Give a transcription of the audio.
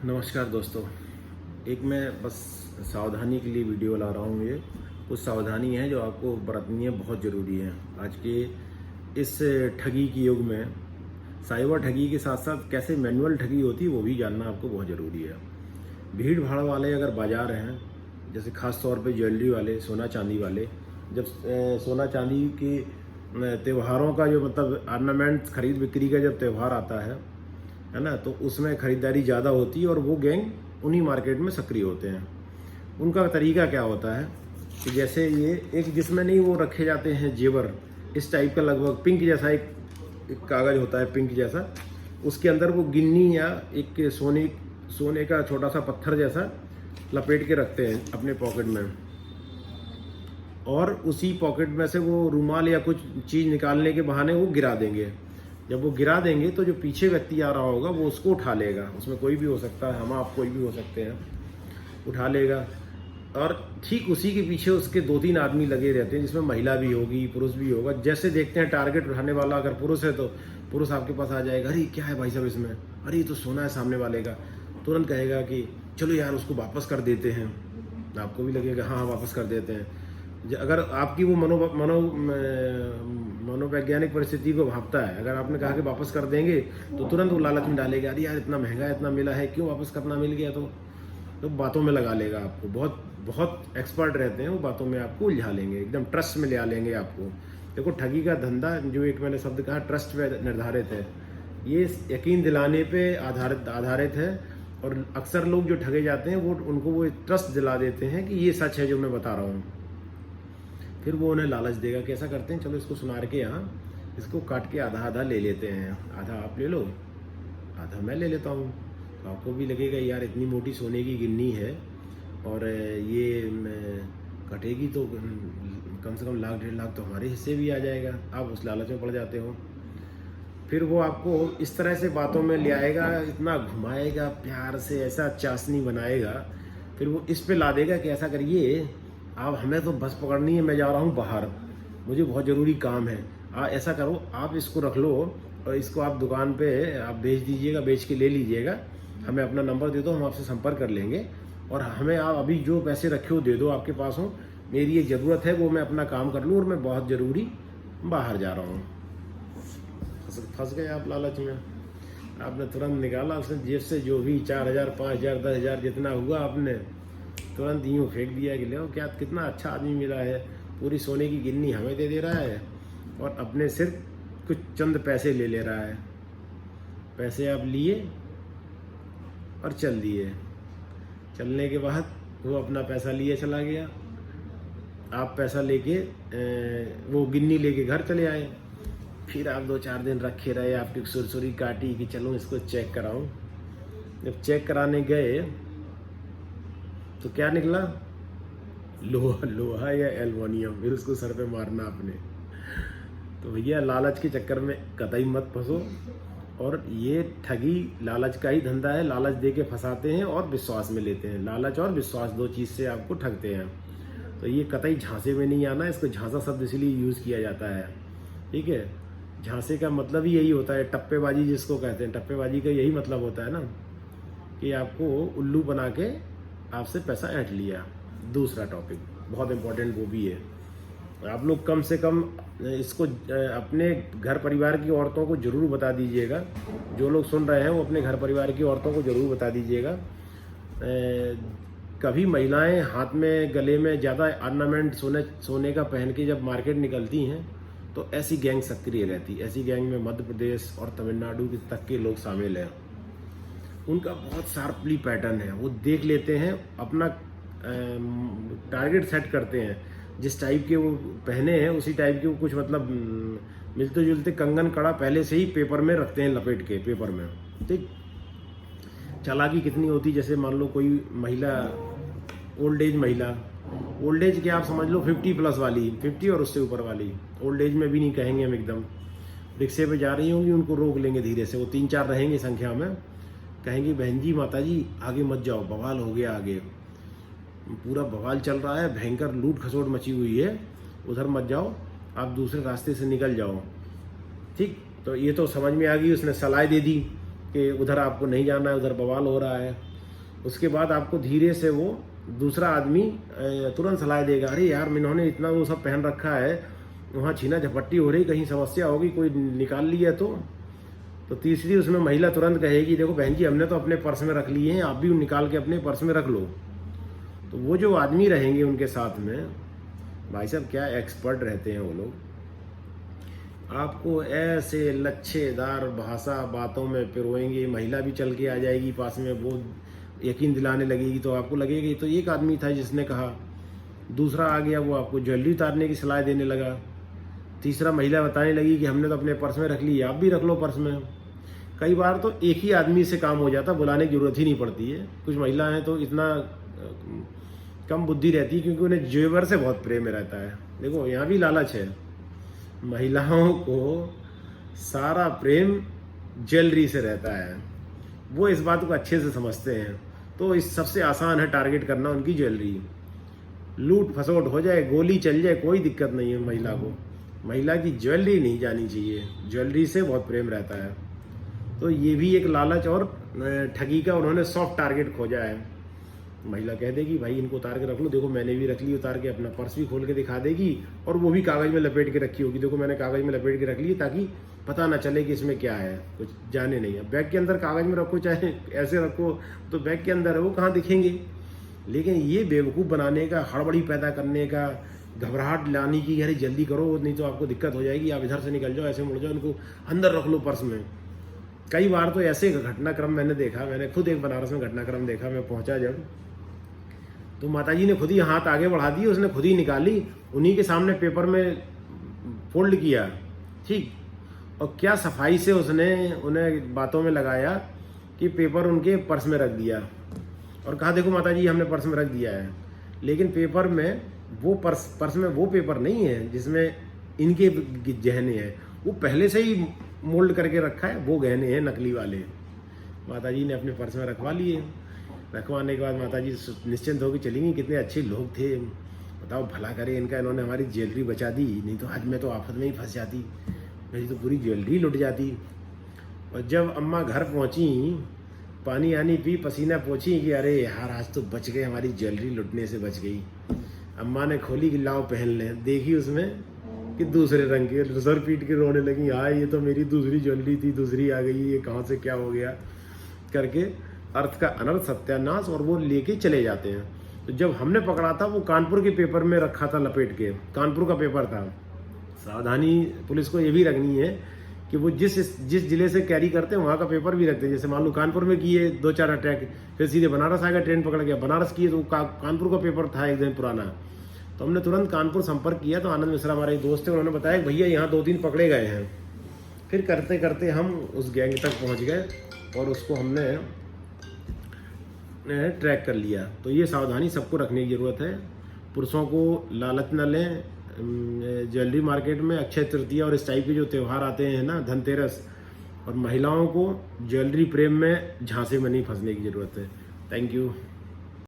नमस्कार दोस्तों। एक मैं बस सावधानी के लिए वीडियो ला रहा हूँ। ये कुछ सावधानी है जो आपको बरतनी है, बहुत ज़रूरी है। आज के इस ठगी के युग में साइबर ठगी के साथ साथ कैसे मैनुअल ठगी होती है वो भी जानना आपको बहुत ज़रूरी है। भीड़ भाड़ वाले अगर बाज़ार हैं, जैसे ख़ास तौर पे ज्वेलरी वाले, सोना चांदी वाले, जब सोना चांदी के त्योहारों का जो मतलब ऑर्नामेंट्स खरीद बिक्री का जब त्यौहार आता है ना, तो उसमें ख़रीदारी ज़्यादा होती है और वो गैंग उन्हीं मार्केट में सक्रिय होते हैं। उनका तरीका क्या होता है कि जैसे ये एक जिसमें नहीं वो रखे जाते हैं जेवर, इस टाइप का लगभग पिंक जैसा एक कागज़ होता है, पिंक जैसा, उसके अंदर वो गिन्नी या एक सोने का छोटा सा पत्थर जैसा लपेट के रखते हैं अपने पॉकेट में, और उसी पॉकेट में से वो रुमाल या कुछ चीज़ निकालने के बहाने वो गिरा देंगे। जब वो गिरा देंगे तो जो पीछे व्यक्ति आ रहा होगा वो उसको उठा लेगा। उसमें कोई भी हो सकता है, हम आप कोई भी हो सकते हैं, उठा लेगा। और ठीक उसी के पीछे उसके 2-3 आदमी लगे रहते हैं, जिसमें महिला भी होगी, पुरुष भी होगा। जैसे देखते हैं टारगेट उठाने वाला अगर पुरुष है तो पुरुष आपके पास आ जाएगा, अरे क्या है भाई साहब इसमें, अरे ये तो सोना है सामने वाले का। तुरंत कहेगा कि चलो यार उसको वापस कर देते हैं। आपको भी लगेगा हाँ वापस कर देते हैं। अगर आपकी वो मनोवैज्ञानिक परिस्थिति को भांपता है, अगर आपने कहा कि वापस कर देंगे तो तुरंत वो लालच में डालेगा, अरे यार इतना महंगा इतना मिला है, क्यों वापस करना, मिल गया तो बातों में लगा लेगा आपको। बहुत बहुत एक्सपर्ट रहते हैं वो, बातों में आपको उलझा लेंगे, एकदम ट्रस्ट में ले आ लेंगे आपको। देखो ठगी का धंधा, जो एक मैंने शब्द कहा, ट्रस्ट पे निर्धारित है। ये यकीन दिलाने पे आधारित है। और अक्सर लोग जो ठगे जाते हैं वो उनको वो ट्रस्ट दिला देते हैं कि ये सच है जो मैं बता रहा हूँ। फिर वो उन्हें लालच देगा। कैसा करते हैं, चलो इसको सुनार के यहाँ इसको काट के आधा आधा ले लेते हैं, आधा आप ले लो आधा मैं ले लेता हूँ। तो आपको भी लगेगा यार इतनी मोटी सोने की गिन्नी है और ये कटेगी तो कम से कम 1-1.5 लाख तो हमारे हिस्से भी आ जाएगा। आप उस लालच में पड़ जाते हो। फिर वो आपको इस तरह से बातों में ले आएगा, इतना घुमाएगा प्यार से, ऐसा चाशनी बनाएगा। फिर वो इस पे ला देगा कि ऐसा करिए, आप हमें तो बस पकड़नी है, मैं जा रहा हूँ बाहर, मुझे बहुत ज़रूरी काम है। ऐसा करो, आप इसको रख लो और इसको आप दुकान पे आप बेच दीजिएगा, बेच के ले लीजिएगा, हमें अपना नंबर दे दो, हम आपसे संपर्क कर लेंगे। और हमें आप अभी जो पैसे रखे हो दे दो, आपके पास हो, मेरी ये ज़रूरत है, वो मैं अपना काम कर लूँ और मैं बहुत ज़रूरी बाहर जा रहा हूँ। फंस गए आप लालच में। आपने तुरंत निकाला उसने जेब से जो भी 4,000, 5,000, 10,000 जितना हुआ, आपने तुरंत यूँ फेंक दिया कि लो क्या कितना अच्छा आदमी मिला है, पूरी सोने की गिन्नी हमें दे रहा है और अपने सिर्फ कुछ चंद पैसे ले रहा है। पैसे आप लिए और चल दिए। चलने के बाद वो अपना पैसा लिए चला गया। आप पैसा लेके वो गिन्नी लेके घर चले आए। फिर आप 2-4 दिन रखे रहे, आपकी सुरसुरी काटी कि चलो इसको चेक कराऊं। जब चेक कराने गए तो क्या निकला, लोहा या एल्युमिनियम। फिर उसको सर पे मारना आपने। तो भैया लालच के चक्कर में कतई मत फंसो। और ये ठगी लालच का ही धंधा है। लालच दे के फंसाते हैं और विश्वास में लेते हैं। लालच और विश्वास 2 चीज़ से आपको ठगते हैं। तो ये कतई झांसे में नहीं आना। इसको झांसा शब्द इसलिए यूज़ किया जाता है, ठीक है। झांसे का मतलब ही यही होता है, टप्पेबाजी जिसको कहते हैं। टप्पेबाजी का यही मतलब होता है ना, कि आपको उल्लू बना के आपसे पैसा ऐंठ लिया। दूसरा टॉपिक बहुत इम्पोर्टेंट वो भी है। आप लोग कम से कम इसको अपने घर परिवार की औरतों को ज़रूर बता दीजिएगा। जो लोग सुन रहे हैं वो अपने घर परिवार की औरतों को ज़रूर बता दीजिएगा। कभी महिलाएं हाथ में गले में ज़्यादा ऑर्नामेंट सोने का पहन के जब मार्केट निकलती हैं तो ऐसी गैंग सक्रिय रहती। ऐसी गैंग में मध्य प्रदेश और तमिलनाडु तक के लोग शामिल हैं। उनका बहुत शार्पली पैटर्न है। वो देख लेते हैं, अपना टारगेट सेट करते हैं, जिस टाइप के वो पहने हैं उसी टाइप के वो कुछ मतलब मिलते जुलते कंगन कड़ा पहले से ही पेपर में रखते हैं, लपेट के पेपर में। ठीक चालाकी कितनी होती, जैसे मान लो कोई महिला, ओल्ड एज महिला, ओल्ड एज के आप समझ लो 50+ वाली, 50 और उससे ऊपर वाली, ओल्ड एज में भी नहीं कहेंगे हम, एकदम रिक्शे पे जा रही होंगी, उनको रोक लेंगे धीरे से। वो 3-4 रहेंगे संख्या में। कहेंगे बहन जी, माता जी आगे मत जाओ, बवाल हो गया, आगे पूरा बवाल चल रहा है, भयंकर लूट खसोट मची हुई है, उधर मत जाओ, आप दूसरे रास्ते से निकल जाओ। ठीक, तो ये तो समझ में आ गई। उसने सलाह दे दी कि उधर आपको नहीं जाना है, उधर बवाल हो रहा है। उसके बाद आपको धीरे से वो दूसरा आदमी तुरंत सलाह देगा, अरे यार इन्होंने इतना वो सब पहन रखा है, वहाँ छीना झपट्टी हो रही, कहीं समस्या होगी, कोई निकाल लिया तो तीसरी उसमें महिला तुरंत कहेगी, देखो बहन जी हमने तो अपने पर्स में रख लिए हैं, आप भी निकाल के अपने पर्स में रख लो। तो वो जो आदमी रहेंगे उनके साथ में, भाई साहब क्या एक्सपर्ट रहते हैं वो लोग, आपको ऐसे लच्छेदार भाषा बातों में पिरोएंगे, महिला भी चल के आ जाएगी पास में, वो यकीन दिलाने लगेगी, तो आपको लगेगा तो एक आदमी था जिसने कहा, दूसरा आ गया वो आपको ज्वेलरी उतारने की सलाह देने लगा, तीसरा महिला बताने लगी कि हमने तो अपने पर्स में रख ली, आप भी रख लो पर्स में। कई बार तो एक ही आदमी से काम हो जाता, बुलाने की जरूरत ही नहीं पड़ती है। कुछ महिलाएं तो इतना कम बुद्धि रहती है क्योंकि उन्हें जेवर से बहुत प्रेम रहता है। देखो यहाँ भी लालच है, महिलाओं को सारा प्रेम ज्वेलरी से रहता है, वो इस बात को अच्छे से समझते हैं। तो इस सबसे आसान है टारगेट करना उनकी ज्वेलरी, लूट फसोट हो जाए, गोली चल जाए, कोई दिक्कत नहीं है महिला को, महिला की ज्वेलरी नहीं जानी चाहिए, ज्वेलरी से बहुत प्रेम रहता है। तो ये भी एक लालच और ठगी का उन्होंने सॉफ्ट टारगेट खोजा है। महिला कह देगी भाई इनको उतार के रख लो, देखो मैंने भी रख ली उतार के, अपना पर्स भी खोल के दिखा देगी, और वो भी कागज़ में लपेट के रखी होगी, देखो मैंने कागज़ में लपेट के रख ली, ताकि पता ना चले कि इसमें क्या है, कुछ जाने नहीं है। बैग के अंदर कागज़ में रखो, चाहे ऐसे रखो, तो बैग के अंदर है, वो कहाँ दिखेंगे। लेकिन ये बेवकूफ़ बनाने का, हड़बड़ी पैदा करने का, घबराहट लाने की, अरे जल्दी करो नहीं तो आपको दिक्कत हो जाएगी, आप इधर से निकल जाओ, ऐसे मुड़ जाओ, इनको अंदर रख लो पर्स में। कई बार तो ऐसे घटनाक्रम मैंने देखा, मैंने खुद एक बनारस में घटनाक्रम देखा। मैं पहुंचा जब, तो माताजी ने खुद ही हाथ आगे बढ़ा दिए, उसने खुद ही निकाली, उन्हीं के सामने पेपर में फोल्ड किया, ठीक, और क्या सफाई से उसने उन्हें बातों में लगाया कि पेपर उनके पर्स में रख दिया, और कहा देखो माताजी हमने पर्स में रख दिया है। लेकिन पेपर में वो पर्स में वो पेपर नहीं है जिसमें इनके गहने हैं, वो पहले से ही मोल्ड करके रखा है, वो गहने हैं नकली वाले। माताजी ने अपने पर्स में रखवा लिए। रखवाने के बाद माताजी निश्चिंत होकर चली गई। कितने अच्छे लोग थे, बताओ भला करे इनका, इन्होंने हमारी ज्वेलरी बचा दी, नहीं तो आज मैं तो आफत में ही फंस जाती, मेरी तो पूरी ज्वेलरी लुट जाती। और जब अम्मा घर पहुंची, पानी आनी पी, पसीना पोंछी कि अरे यार आज तो बच गए, हमारी ज्वेलरी लुटने से बच गई। अम्मा ने खोली कि लाओ पहन लें, देखी उसमें कि दूसरे रंग के, सर पीट के रोने लगी, हाँ ये तो मेरी दूसरी ज्वेलरी थी, दूसरी आ गई, ये कहाँ से क्या हो गया करके अर्थ का अनर्थ सत्यानाश, और वो लेके चले जाते हैं। तो जब हमने पकड़ा था, वो कानपुर के पेपर में रखा था लपेट के, कानपुर का पेपर था। सावधानी पुलिस को ये भी रखनी है कि वो जिस जिले से कैरी करते हैं वहाँ का पेपर भी रखते हैं। जैसे मान लो कानपुर में किए 2-4 अटैक, फिर सीधे बनारस आएगा, ट्रेन पकड़ गया, बनारस किए तो कानपुर का पेपर था एक दिन पुराना, तो हमने तुरंत कानपुर संपर्क किया। तो आनंद मिश्रा हमारे दोस्त थे, उन्होंने बताया कि भैया यहाँ 2-3 पकड़े गए हैं। फिर करते करते हम उस गैंग तक पहुँच गए और उसको हमने ट्रैक कर लिया। तो ये सावधानी सबको रखने की ज़रूरत है। पुरुषों को लालच न लें। ज्वेलरी मार्केट में अक्षय तृतीया और इस टाइप के जो त्यौहार आते हैं ना, धनतेरस, और महिलाओं को ज्वेलरी प्रेम में झांसे में नहीं फंसने की ज़रूरत है। Thank you.